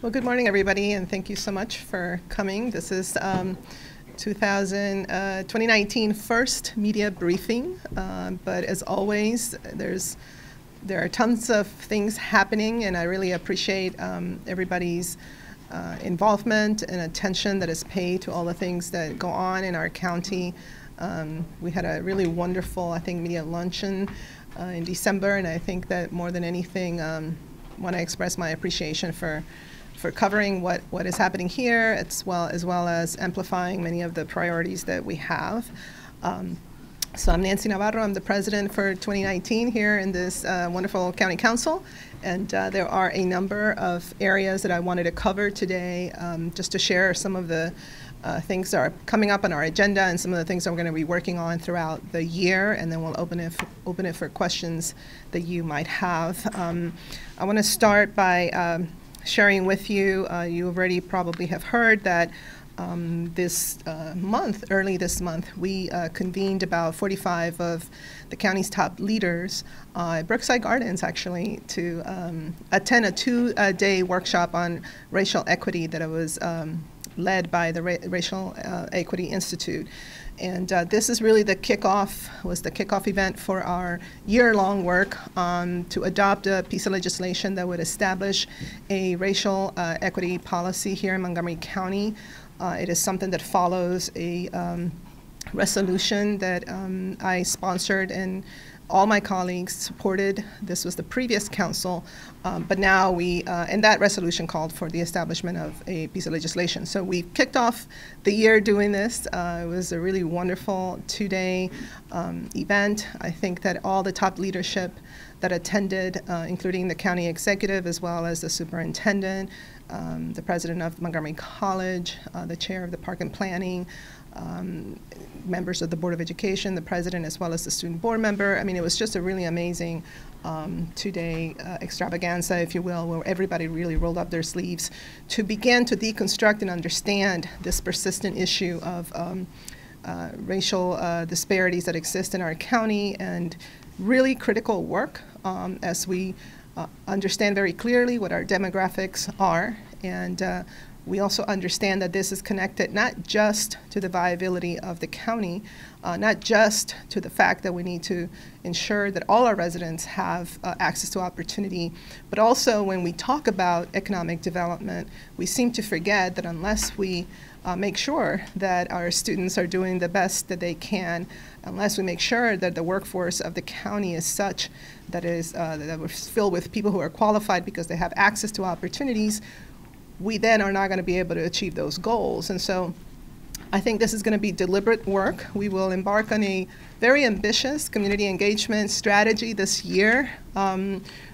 Well, good morning, everybody, and thank you so much for coming. This is 2019 first media briefing, but as always, there are tons of things happening, and I really appreciate everybody's involvement and attention that is paid to all the things that go on in our county. We had a really wonderful, I think, media luncheon in December, and I think that more than anything, want to express my appreciation for covering what is happening here, as well as amplifying many of the priorities that we have. So I'm Nancy Navarro. I'm the president for 2019 here in this wonderful county council, and there are a number of areas that I wanted to cover today, just to share some of the things that are coming up on our agenda and some of the things that we're going to be working on throughout the year, and then we'll open it for questions that you might have. I want to start by sharing with you, you already probably have heard that early this month, we convened about 45 of the county's top leaders at Brookside Gardens, actually, to attend a two-day workshop on racial equity that was led by the Racial Equity Institute. And this is really the kickoff event for our year-long work to adopt a piece of legislation that would establish a racial equity policy here in Montgomery County. It is something that follows a resolution that I sponsored and all my colleagues supported. This was the previous council, but now and that resolution called for the establishment of a piece of legislation. So we kicked off the year doing this. It was a really wonderful two-day event. I think that all the top leadership that attended, including the county executive as well as the superintendent, the president of Montgomery College, the chair of the Park and Planning, members of the Board of Education, the president, as well as the student board member. I mean, it was just a really amazing two-day extravaganza, if you will, where everybody really rolled up their sleeves to begin to deconstruct and understand this persistent issue of racial disparities that exist in our county, and really critical work as we understand very clearly what our demographics are, and we also understand that this is connected not just to the viability of the county, not just to the fact that we need to ensure that all our residents have access to opportunity, but also when we talk about economic development, we seem to forget that unless we make sure that our students are doing the best that they can, unless we make sure that the workforce of the county is such that we're filled with people who are qualified because they have access to opportunities, we then are not going to be able to achieve those goals. And so I think this is going to be deliberate work. We will embark on a very ambitious community engagement strategy this year.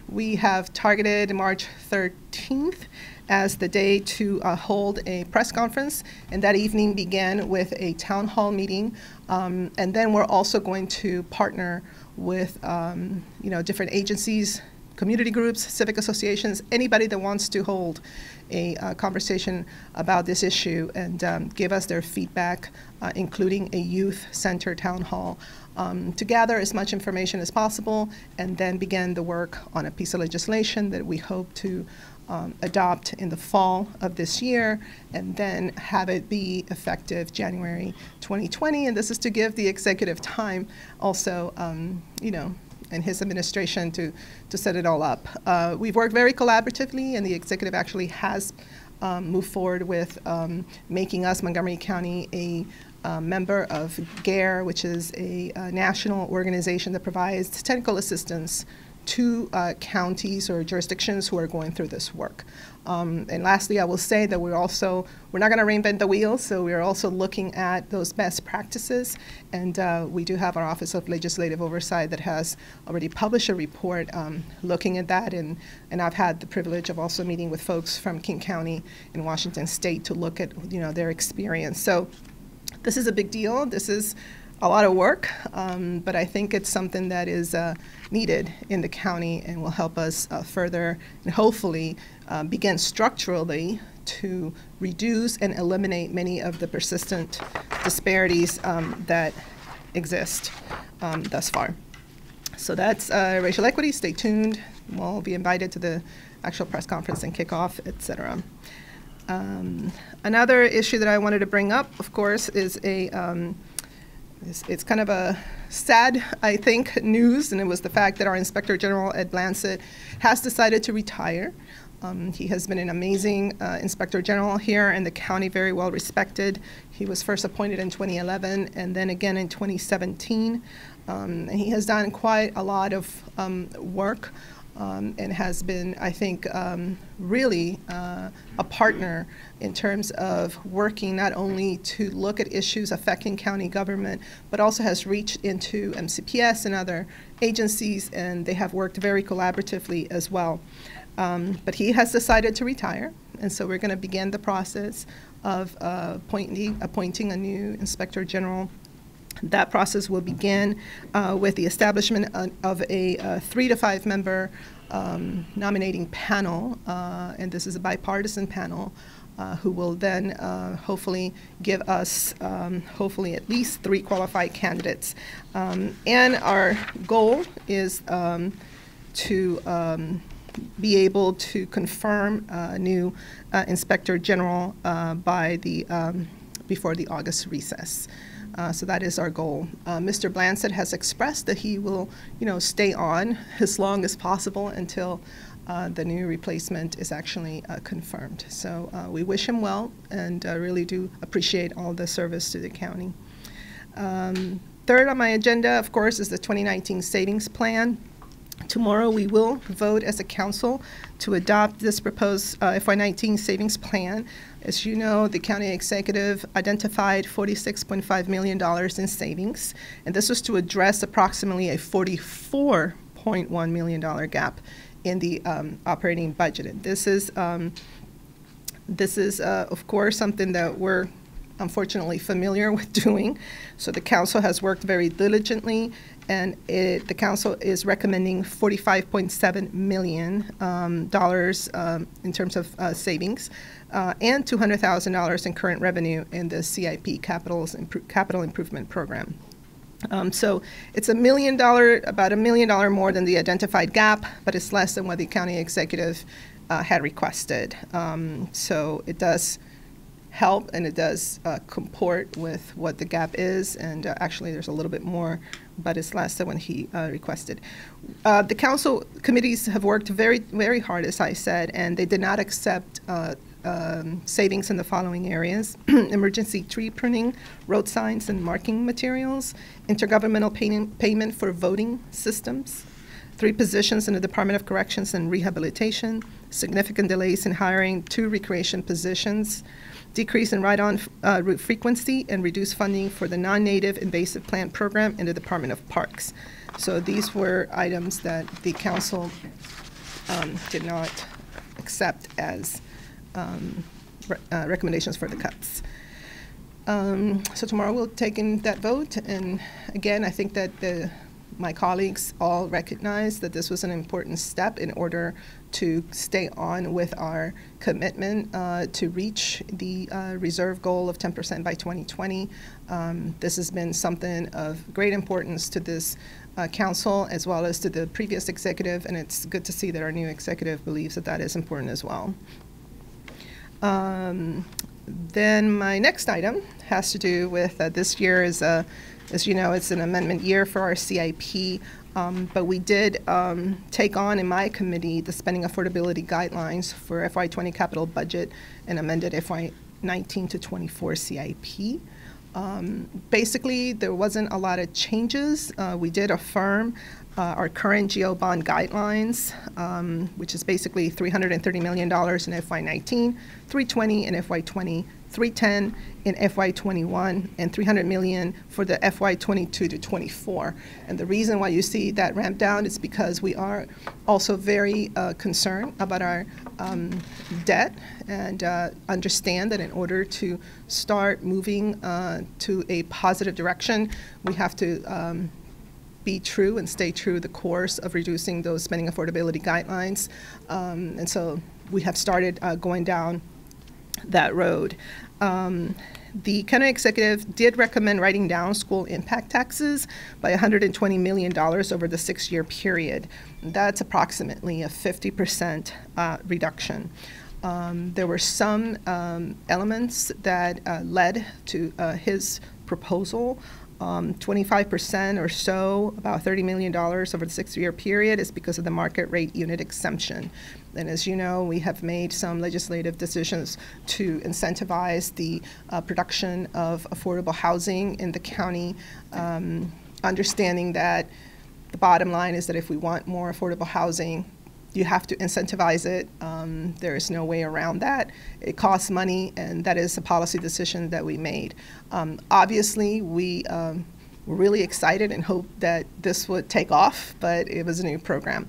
We have targeted March 13th as the day to hold a press conference, and that evening began with a town hall meeting. And then we're also going to partner with different agencies, community groups, civic associations, anybody that wants to hold a conversation about this issue and give us their feedback, including a youth-centered town hall, to gather as much information as possible and then begin the work on a piece of legislation that we hope to adopt in the fall of this year, and then have it be effective January 2020. And this is to give the executive time also, and his administration to set it all up. We've worked very collaboratively, and the executive actually has moved forward with making us, Montgomery County, a member of GARE, which is a national organization that provides technical assistance to counties or jurisdictions who are going through this work. And lastly, I will say that we're not going to reinvent the wheel, so we're also looking at those best practices, and we do have our Office of Legislative Oversight that has already published a report looking at that, and I've had the privilege of also meeting with folks from King County in Washington State to look at their experience. So this is a big deal. This is a lot of work, but I think it's something that is needed in the county and will help us further and hopefully begin structurally to reduce and eliminate many of the persistent disparities that exist thus far. So that's racial equity. Stay tuned. We'll be invited to the actual press conference and kickoff, et cetera. Another issue that I wanted to bring up, of course, is it's kind of a sad, I think, news, and it was the fact that our Inspector General, Ed Blansitt, has decided to retire. He has been an amazing Inspector General here in the county, very well respected. He was first appointed in 2011 and then again in 2017. And he has done quite a lot of work and has been, I think, really a partner in terms of working not only to look at issues affecting county government, but also has reached into MCPS and other agencies, and they have worked very collaboratively as well. But he has decided to retire, and so we're going to begin the process of appointing a new Inspector General. That process will begin with the establishment of a 3 to 5 member nominating panel, and this is a bipartisan panel, who will then hopefully give us hopefully at least 3 qualified candidates. And our goal is to be able to confirm a new Inspector General by before the August recess. So that is our goal. Mr. Blansitt has expressed that he will, stay on as long as possible until the new replacement is actually confirmed. So we wish him well and really do appreciate all the service to the county. Third on my agenda, of course, is the 2019 savings plan. Tomorrow we will vote as a council to adopt this proposed FY19 savings plan. As you know, the county executive identified $46.5 million in savings, and this was to address approximately a $44.1 million gap in the operating budget. This is, of course, something that we're unfortunately familiar with doing. So the council has worked very diligently, and the council is recommending $45.7 million in terms of savings, and $200,000 in current revenue in the CIP capital improvement program. So it's about $1 million more than the identified gap, but it's less than what the county executive had requested. So it does help, and it does comport with what the gap is, and actually there's a little bit more, but it's less than what he requested. The council committees have worked very, very hard, as I said, and they did not accept savings in the following areas: emergency tree pruning, road signs and marking materials, intergovernmental payment for voting systems, 3 positions in the Department of Corrections and Rehabilitation, significant delays in hiring 2 recreation positions, decrease in ride-on route frequency, and reduced funding for the non-native invasive plant program in the Department of Parks. So these were items that the council did not accept as recommendations for the cuts. So tomorrow we'll take in that vote, and again, I think that my colleagues all recognize that this was an important step in order to stay on with our commitment to reach the reserve goal of 10% by 2020. This has been something of great importance to this council as well as to the previous executive, and it's good to see that our new executive believes that that is important as well. Then my next item has to do with this year is, as you know, it's an amendment year for our CIP, but we did take on in my committee the spending affordability guidelines for FY20 capital budget and amended FY19 to 24 CIP. Basically, there wasn't a lot of changes. We did affirm our current GO bond guidelines, which is basically $330 million in FY19, $320 in FY20, $310 in FY21, and $300 million for the FY22 to 24. And the reason why you see that ramp down is because we are also very concerned about our debt, and understand that in order to start moving to a positive direction, we have to be true and stay true the course of reducing those spending affordability guidelines. And so we have started going down that road. The county executive did recommend writing down school impact taxes by $120 million over the 6-year period. That's approximately a 50% reduction. There were some elements that led to his proposal. 25% or so, about $30 million over the 6-year period, is because of the market rate unit exemption. And as you know, we have made some legislative decisions to incentivize the production of affordable housing in the county, understanding that the bottom line is that if we want more affordable housing, you have to incentivize it. There is no way around that. It costs money, and that is a policy decision that we made. Obviously, we were really excited and hoped that this would take off, but it was a new program.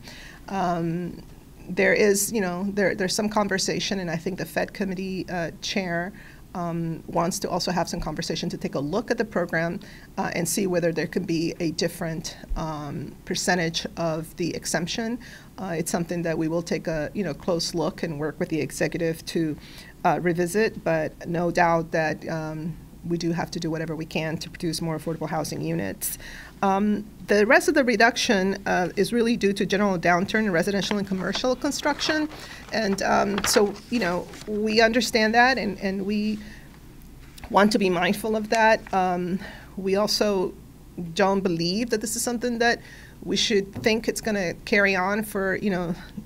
There is, there's some conversation, and I think the Fed committee chair wants to also have some conversation to take a look at the program and see whether there could be a different percentage of the exemption. It's something that we will take a close look and work with the executive to revisit, but no doubt that we do have to do whatever we can to produce more affordable housing units. The rest of the reduction is really due to general downturn in residential and commercial construction. And so, we understand that, and we want to be mindful of that. We also don't believe that this is something that we should think it's going to carry on for,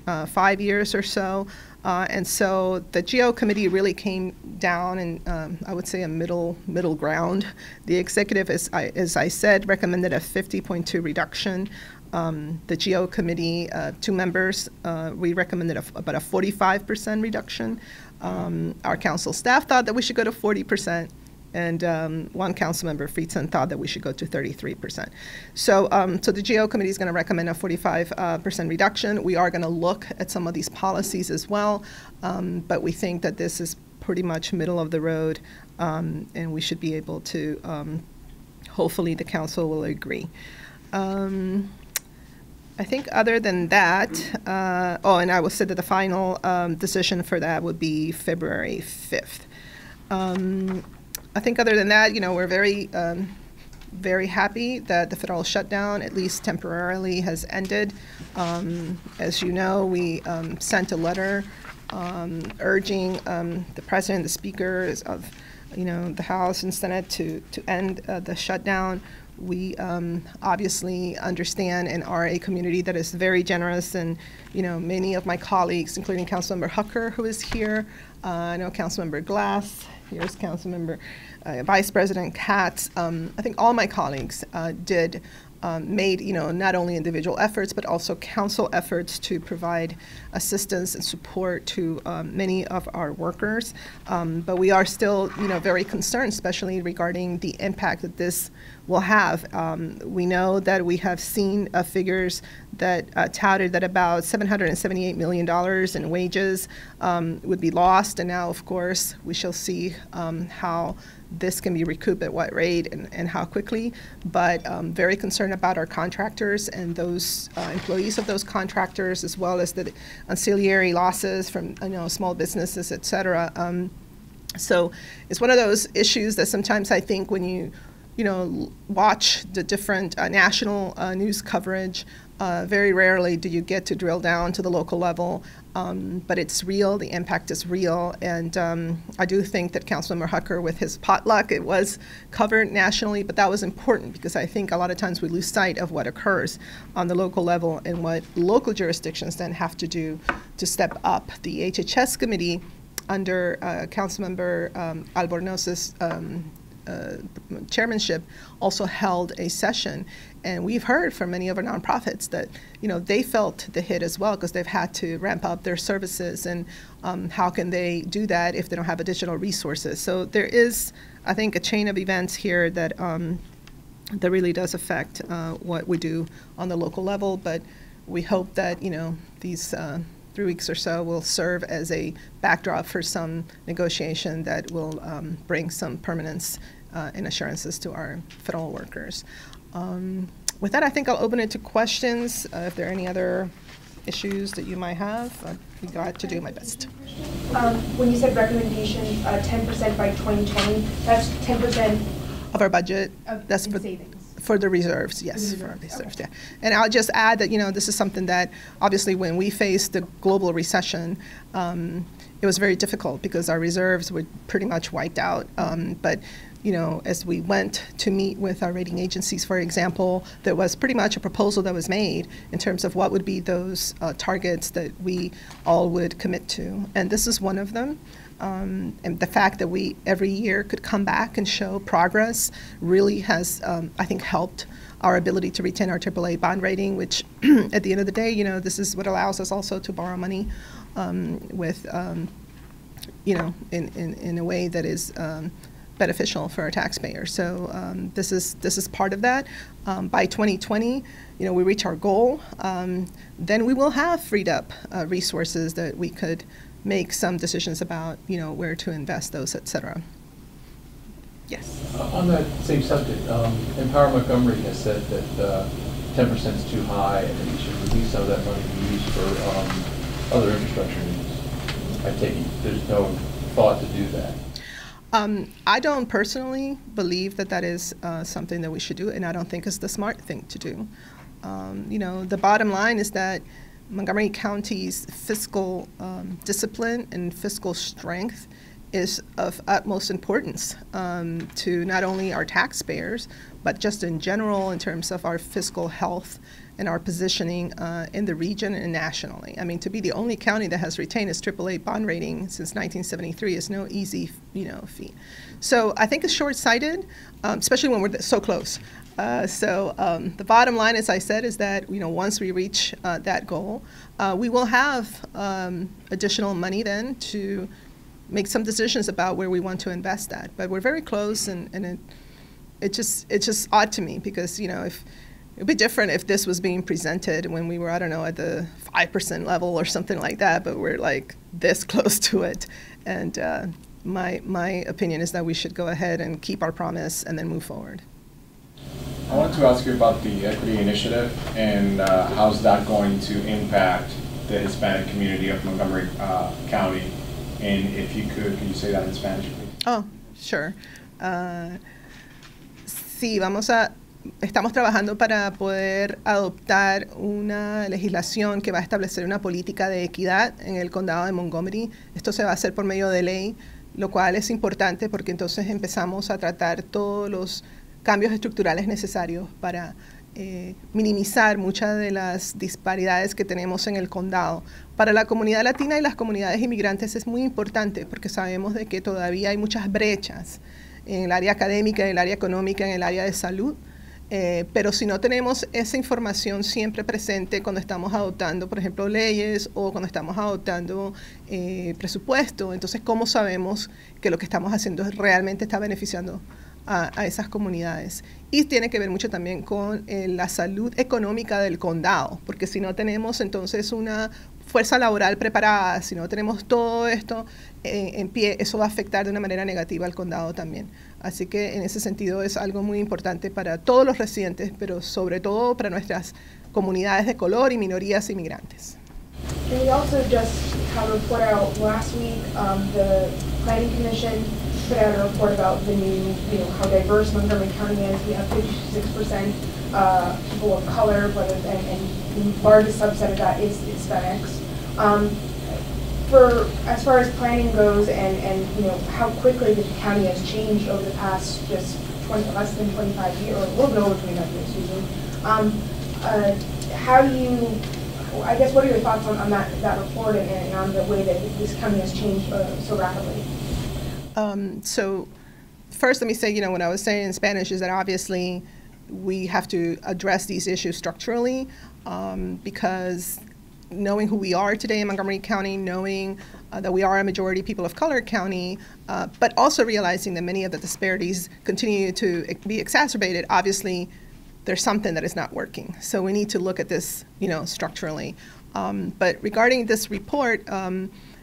5 years or so. And so the GO committee really came down and I would say a middle ground. The executive, as I said, recommended a 50.2 reduction. The GO committee, 2 members, we recommended about a 45% reduction. Our council staff thought that we should go to 40%. And one council member, Friedson, thought that we should go to 33%. So, so the GO committee is going to recommend a 45% reduction. We are going to look at some of these policies as well, but we think that this is pretty much middle of the road, and we should be able to, hopefully the council will agree. I think other than that, and I will say that the final decision for that would be February 5th. I think other than that, we're very, very happy that the federal shutdown, at least temporarily, has ended. As you know, we sent a letter urging the president, the speakers of, the House and Senate to end the shutdown. We obviously understand and are a community that is very generous, and many of my colleagues, including Councilmember Hucker, who is here, I know Councilmember Glass. Here's Councilmember Vice President Katz. I think all my colleagues made, not only individual efforts, but also council efforts to provide assistance and support to many of our workers. But we are still, very concerned, especially regarding the impact that this will have. We know that we have seen figures that touted that about $778 million in wages would be lost, and now, of course, we shall see how this can be recouped at what rate and how quickly, but very concerned about our contractors and those employees of those contractors, as well as the ancillary losses from small businesses, et cetera. So it's one of those issues that sometimes I think when you watch the different national news coverage, very rarely do you get to drill down to the local level, but it's real, the impact is real, and I do think that Councilmember Hucker, with his potluck, it was covered nationally, but that was important because I think a lot of times we lose sight of what occurs on the local level and what local jurisdictions then have to do to step up. The HHS committee under Councilmember Albornoz's chairmanship also held a session, and we've heard from many of our nonprofits that they felt the hit as well because they've had to ramp up their services, and how can they do that if they don't have additional resources? So there is, I think, a chain of events here that that really does affect what we do on the local level, but we hope that these 3 weeks or so will serve as a backdrop for some negotiation that will bring some permanence and assurances to our federal workers. With that, I think I'll open it to questions. If there are any other issues that you might have, I'd be glad to do my best. When you said recommendation 10% by 2020, that's 10% of our budget. That's for savings. For the reserves, yes, for our reserves, yeah. And I'll just add that, this is something that obviously when we faced the global recession, it was very difficult because our reserves were pretty much wiped out. But you know, as we went to meet with our rating agencies, for example, there was pretty much a proposal that was made in terms of what would be those targets that we all would commit to. And this is one of them. And the fact that we every year could come back and show progress really has, I think, helped our ability to retain our AAA bond rating, which at the end of the day, you know, this is what allows us also to borrow money with, you know, in a way that is beneficial for our taxpayers. So this is part of that. By 2020, you know, we reach our goal, then we will have freed up resources that we could make some decisions about, you know, where to invest those, et cetera. Yes. On that same subject, Empower Montgomery has said that 10% is too high and that you should release some of that money to be used for other infrastructure needs. I take it there's no thought to do that. I don't personally believe that that is something that we should do, and I don't think it's the smart thing to do. You know, the bottom line is that Montgomery County's fiscal discipline and fiscal strength is of utmost importance to not only our taxpayers, but just in general in terms of our fiscal health and our positioning in the region and nationally. I mean, to be the only county that has retained its AAA bond rating since 1973 is no easy, you know, feat. So I think it's short-sighted, especially when we're so close. The bottom line, as I said, is that, you know, once we reach that goal, we will have additional money then to make some decisions about where we want to invest that. But we're very close, and it's just odd to me because, you know, if it'd be different if this was being presented when we were, I don't know, at the 5% level or something like that, but we're like this close to it. And my opinion is that we should go ahead and keep our promise and then move forward. I wanted to ask you about the equity initiative and how's that going to impact the Hispanic community of Montgomery County. And if you could you say that in Spanish, please? Oh, sure. Sí, estamos trabajando para poder adoptar una legislación que va a establecer una política de equidad en el condado de Montgomery. Esto se va a hacer por medio de ley, lo cual es importante porque entonces empezamos a tratar todos los cambios estructurales necesarios para minimizar muchas de las disparidades que tenemos en el condado. Para la comunidad latina y las comunidades inmigrantes es muy importante porque sabemos de que todavía hay muchas brechas en el área académica, en el área económica, en el área de salud. Pero si no tenemos esa información siempre presente cuando estamos adoptando, por ejemplo, leyes o cuando estamos adoptando presupuesto, entonces, ¿cómo sabemos que lo que estamos haciendo realmente está beneficiando a esas comunidades? Y tiene que ver mucho también con la salud económica del condado, porque si no tenemos entonces una fuerza laboral preparada, si no tenemos todo esto en pie, eso va a afectar de una manera negativa al condado también. Así que en ese sentido es algo muy importante para todos los residentes, pero sobre todo para nuestras comunidades de color y minorías inmigrantes. And we also just had a report out last week. The Planning Commission put out a report about the new, you know, how diverse Montgomery County is. We have 56% people of color, and the largest subset of that is Hispanics. As far as planning goes, and you know how quickly the county has changed over the past just less than 25 years, or a little bit over 25 years, excuse me. How do you? I guess what are your thoughts on that report and on the way that this county has changed so rapidly? So first, let me say, you know, what I was saying in Spanish is that obviously we have to address these issues structurally because knowing who we are today in Montgomery County, knowing that we are a majority people of color county, but also realizing that many of the disparities continue to be exacerbated, obviously there's something that is not working. So we need to look at this, you know, structurally. But regarding this report,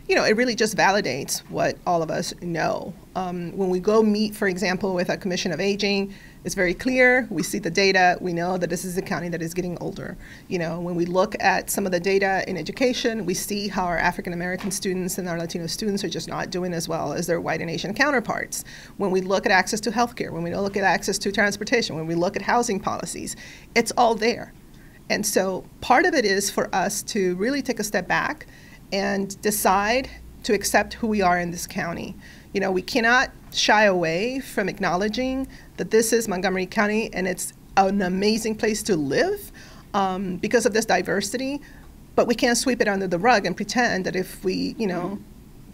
you know, it really just validates what all of us know. When we go meet, for example, with a Commission of Aging, it's very clear. We see the data. We know that this is a county that is getting older. You know, when we look at some of the data in education, we see how our African American students and our Latino students are just not doing as well as their white and Asian counterparts. When we look at access to healthcare, when we look at access to transportation, when we look at housing policies, it's all there. And so part of it is for us to really take a step back and decide to accept who we are in this county. You know, we cannot shy away from acknowledging that this is Montgomery County and it's an amazing place to live because of this diversity, but we can't sweep it under the rug and pretend that if we, you know,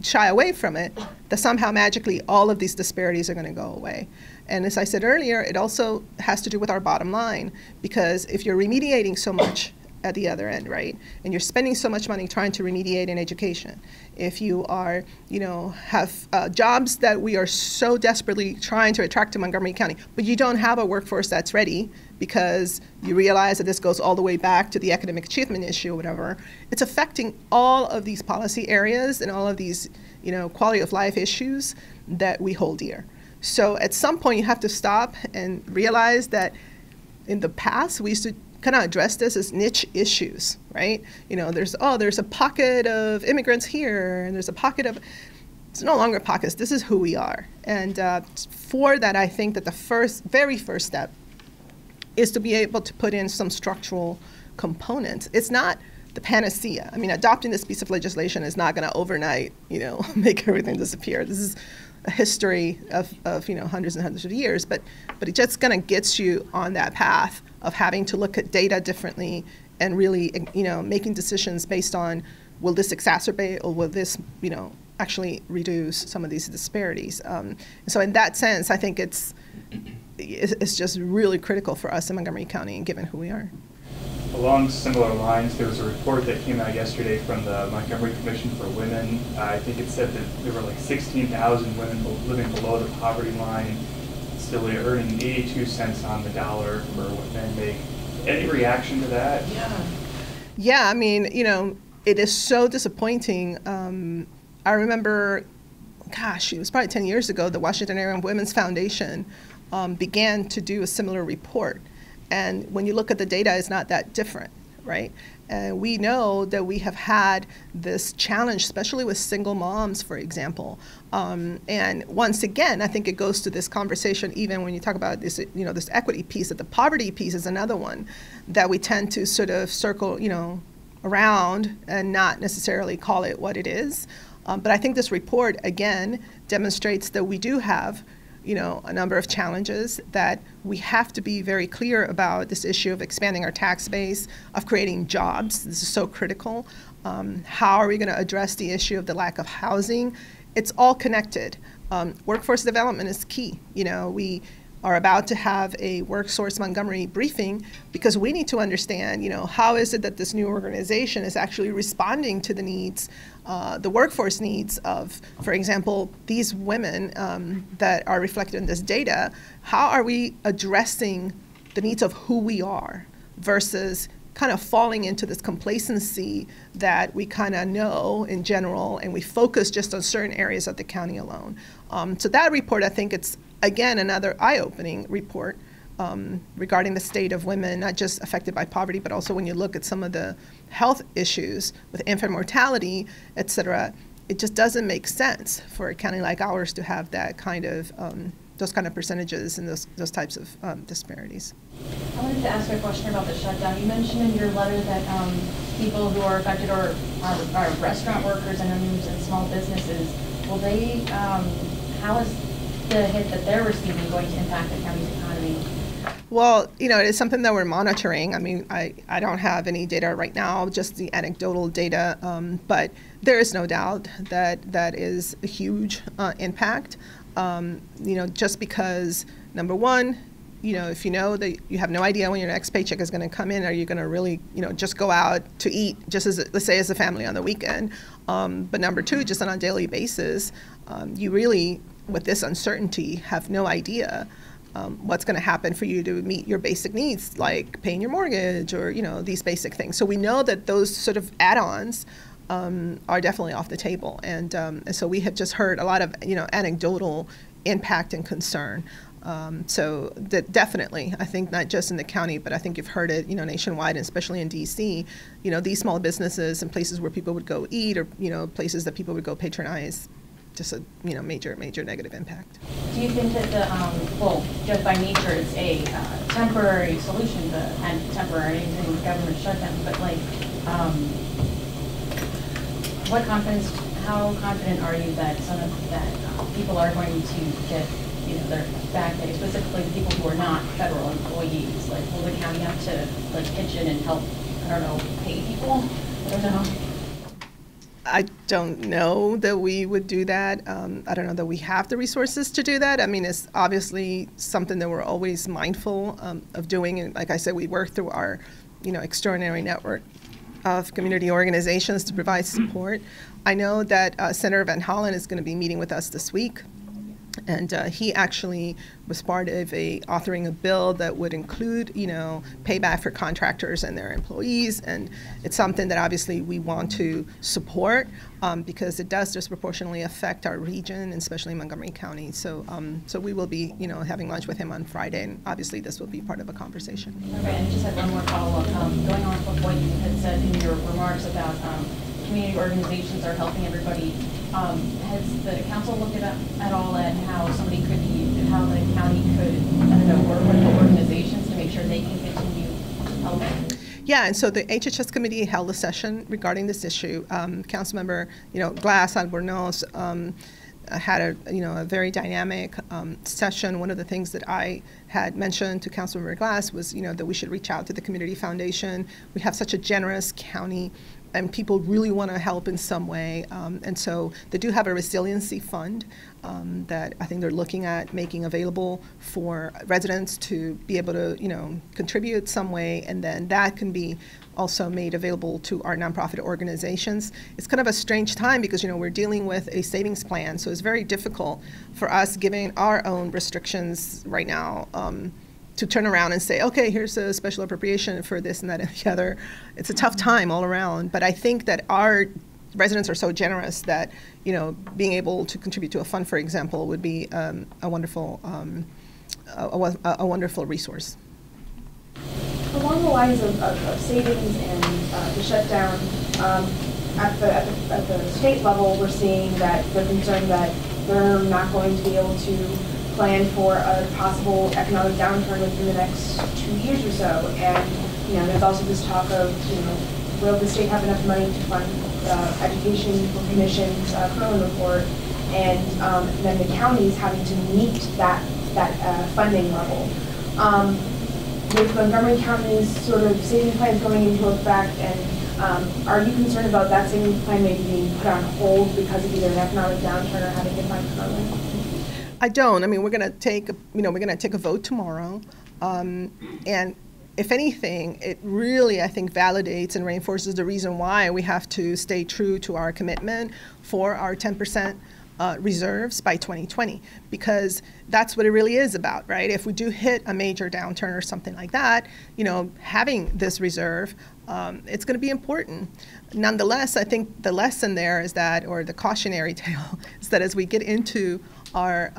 shy away from it, that somehow magically all of these disparities are going to go away. And as I said earlier, it also has to do with our bottom line, because if you're remediating so much at the other end, right, and you're spending so much money trying to remediate in education, if you are, you know, have jobs that we are so desperately trying to attract to Montgomery County, but you don't have a workforce that's ready because you realize that this goes all the way back to the academic achievement issue or whatever, it's affecting all of these policy areas and all of these, you know, quality of life issues that we hold dear. So at some point you have to stop and realize that in the past we used to kind of address this as niche issues, right? You know, there's a pocket of immigrants here, and there's a pocket of, it's no longer pockets, this is who we are. And for that, I think that the very first step is to be able to put in some structural components. It's not the panacea. I mean, adopting this piece of legislation is not gonna overnight, you know, make everything disappear. This is a history of you know, hundreds and hundreds of years, but it just kind of gets you on that path of having to look at data differently and really, you know, making decisions based on, will this exacerbate or will this, you know, actually reduce some of these disparities. And so in that sense, I think it's just really critical for us in Montgomery County, given who we are. Along similar lines, there was a report that came out yesterday from the Montgomery Commission for Women. I think it said that there were like 16,000 women living below the poverty line, still earning 82 cents on the dollar for what men make. Any reaction to that? Yeah, I mean, you know, it is so disappointing. I remember, gosh, it was probably 10 years ago, the Washington Area Women's Foundation began to do a similar report. And when you look at the data, it's not that different, right? And we know that we have had this challenge, especially with single moms, for example. And once again, I think it goes to this conversation, even when you talk about this, you know, this equity piece, that the poverty piece is another one that we tend to sort of circle, you know, around and not necessarily call it what it is. But I think this report, again, demonstrates that we do have, you know, a number of challenges, that we have to be very clear about this issue of expanding our tax base, of creating jobs. This is so critical. How are we going to address the issue of the lack of housing? It's all connected. Workforce development is key. You know, we are about to have a WorkSource Montgomery briefing because we need to understand, you know, how is it that this new organization is actually responding to the needs, the workforce needs of, for example, these women that are reflected in this data. How are we addressing the needs of who we are versus kind of falling into this complacency that we kind of know in general, and we focus just on certain areas of the county alone. So that report, I think it's, again, another eye-opening report regarding the state of women, not just affected by poverty, but also when you look at some of the health issues with infant mortality, et cetera. It just doesn't make sense for a county like ours to have that kind of, those kind of percentages and those types of disparities. I wanted to ask a question about the shutdown. You mentioned in your letter that people who are affected are restaurant workers and owners and small businesses. Will they, how is the hit that they're receiving going to impact the county's economy? Well, you know, it is something that we're monitoring. I mean, I don't have any data right now, just the anecdotal data, but there is no doubt that that is a huge impact. You know, just because, number one, you know, if you know that you have no idea when your next paycheck is going to come in, are you going to really, you know, just go out to eat, just as, let's say, as a family on the weekend? But number two, just on a daily basis, you really, with this uncertainty, have no idea what's going to happen for you to meet your basic needs, like paying your mortgage or, you know, these basic things. So we know that those sort of add-ons are definitely off the table. And so we have just heard a lot of, you know, anecdotal impact and concern. So that definitely, I think not just in the county, but I think you've heard it, you know, nationwide, and especially in DC, you know, these small businesses and places where people would go eat, or, you know, places that people would go patronize, just a, you know, major negative impact. Do you think that well, just by nature, it's a temporary solution to and temporary anything with government shutdown, but like, what confidence, how confident are you that people are going to get, their back pay, specifically the people who are not federal employees? Like, will the county have to like pitch in and help, I don't know, pay people? I don't know. I don't know that we would do that. I don't know that we have the resources to do that. I mean, it's obviously something that we're always mindful of doing. And like I said, we work through our, extraordinary network of community organizations to provide support. I know that Senator Van Hollen is going to be meeting with us this week. And he actually was part of authoring a bill that would include, payback for contractors and their employees. And it's something that obviously we want to support because it does disproportionately affect our region, and especially Montgomery County. So, so we will be, having lunch with him on Friday, and obviously this will be part of a conversation. Okay, and just had one more follow-up. Going on with what you had said in your remarks about community organizations are helping everybody. Has the council looked at all at how how the county could, work with the organizations to make sure they can continue helping? Yeah, and so the HHS committee held a session regarding this issue. Councilmember, Glass Albornoz had a very dynamic session. One of the things that I had mentioned to Councilmember Glass was, that we should reach out to the Community Foundation. We have such a generous county, and people really want to help in some way. And so they do have a resiliency fund that I think they're looking at making available for residents to be able to, contribute some way, and then that can be also made available to our nonprofit organizations. It's kind of a strange time because, we're dealing with a savings plan, so it's very difficult for us, given our own restrictions right now, to turn around and say, okay, here's a special appropriation for this and that and the other. It's a tough time all around, but I think that our residents are so generous that, being able to contribute to a fund, for example, would be a wonderful resource. Along the lines of savings and the shutdown, at the state level, we're seeing that they're concerned that they're not going to be able to plan for a possible economic downturn within the next 2 years or so. And, there's also this talk of, will the state have enough money to fund education for commissions, Curlin report, and then the counties having to meet that funding level. With Montgomery County's sort of saving plans going into effect, and are you concerned about that savings plan maybe being put on hold because of either an economic downturn or having to fund Curlin? I don't. I mean, we're going to take a vote tomorrow, and if anything, it really, I think, validates and reinforces the reason why we have to stay true to our commitment for our 10% reserves by 2020, because that's what it really is about, right? If we do hit a major downturn or something like that, having this reserve, it's going to be important. Nonetheless, I think the lesson there is that, or the cautionary tale, is that as we get into our,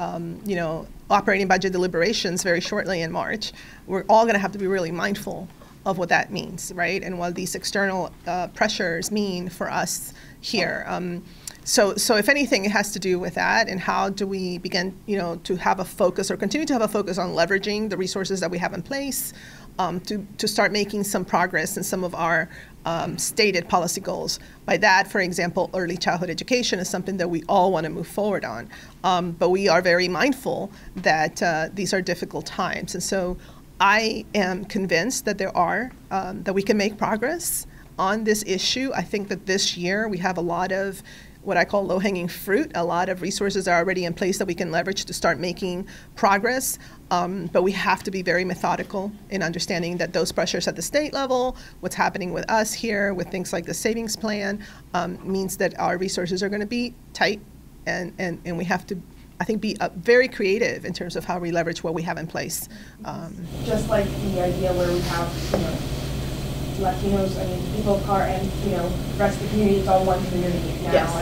operating budget deliberations very shortly in March, we're all going to have to be really mindful of what that means, right? And what these external pressures mean for us here. So if anything, it has to do with that, and how do we begin, to have a focus or continue to have a focus on leveraging the resources that we have in place to start making some progress in some of our stated policy goals. By that, for example, early childhood education is something that we all want to move forward on, but we are very mindful that these are difficult times, and so I am convinced that that we can make progress on this issue. I think that this year we have a lot of what I call low-hanging fruit. A lot of resources are already in place that we can leverage to start making progress, but we have to be very methodical in understanding that those pressures at the state level, what's happening with us here with things like the savings plan, means that our resources are going to be tight, and we have to, I think, be very creative in terms of how we leverage what we have in place. Just like the idea where we have, Latinos, people of color, and the rest of the community, it's all one community now. Yes.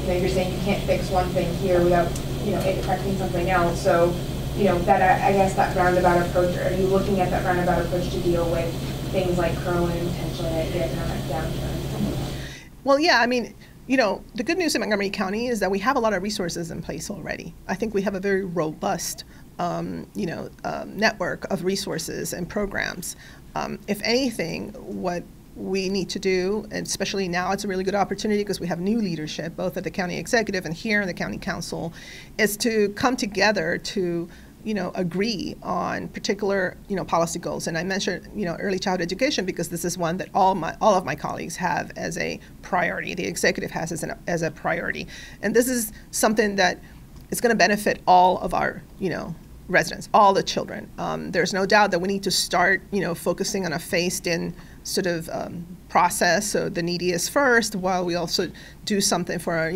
And you're saying you can't fix one thing here without it affecting something else. So that I guess that roundabout approach. Are you looking at that roundabout approach to deal with things like Curlin and potentially the economic downturn? Well, yeah. The good news in Montgomery County is that we have a lot of resources in place already. I think we have a very robust network of resources and programs. If anything, what we need to do, and especially now it's a really good opportunity because we have new leadership, both at the county executive and here in the county council, is to come together to agree on particular, policy goals. And I mentioned, early childhood education because this is one that all of my colleagues have as a priority. The executive has as a priority. And this is something that is going to benefit all of our, residents, all the children. There's no doubt that we need to start, focusing on a phased-in sort of process, so the neediest first, while we also do something for our,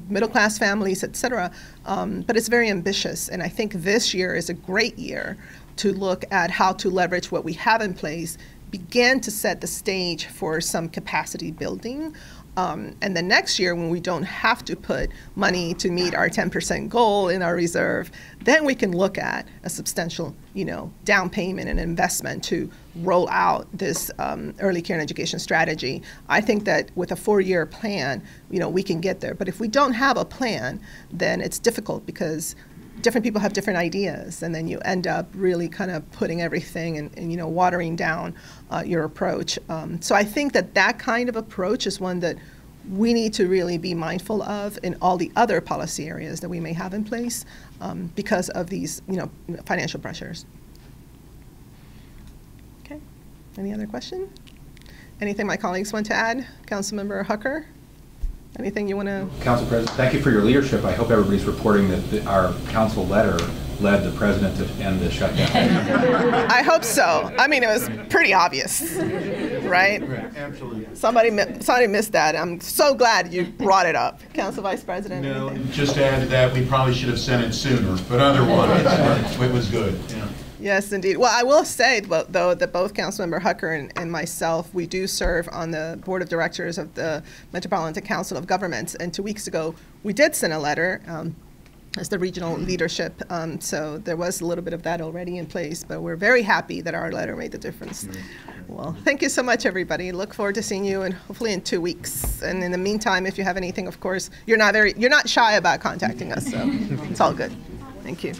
middle-class families, et cetera. But it's very ambitious, and I think this year is a great year to look at how to leverage what we have in place, begin to set the stage for some capacity building. And then next year, when we don't have to put money to meet our 10% goal in our reserve, then we can look at a substantial, down payment and investment to roll out this early care and education strategy. I think that with a 4-year plan, we can get there. But if we don't have a plan, then it's difficult because different people have different ideas, and then you end up really kind of putting everything and watering down your approach. So I think that kind of approach is one that we need to really be mindful of in all the other policy areas that we may have in place because of these financial pressures. Okay, any other question? Anything my colleagues want to add? Councilmember Hucker? Anything you want to? Council President, thank you for your leadership. I hope everybody's reporting that our council letter led the president to end the shutdown. I hope so. I mean, it was pretty obvious, right? Absolutely. Somebody missed that. I'm so glad you brought it up. Council Vice President? No, anything? just to add to that, we probably should have sent it sooner, but otherwise, it was good. Yeah. Yes, indeed. Well, I will say, though, that both Councilmember Hucker and myself, we do serve on the board of directors of the Metropolitan Council of Governments. And 2 weeks ago, we did send a letter as the regional leadership. So there was a little bit of that already in place. But we're very happy that our letter made the difference. Well, thank you so much, everybody. Look forward to seeing you, and hopefully in 2 weeks. And in the meantime, if you have anything, of course, you're not shy about contacting us. So it's all good. Thank you.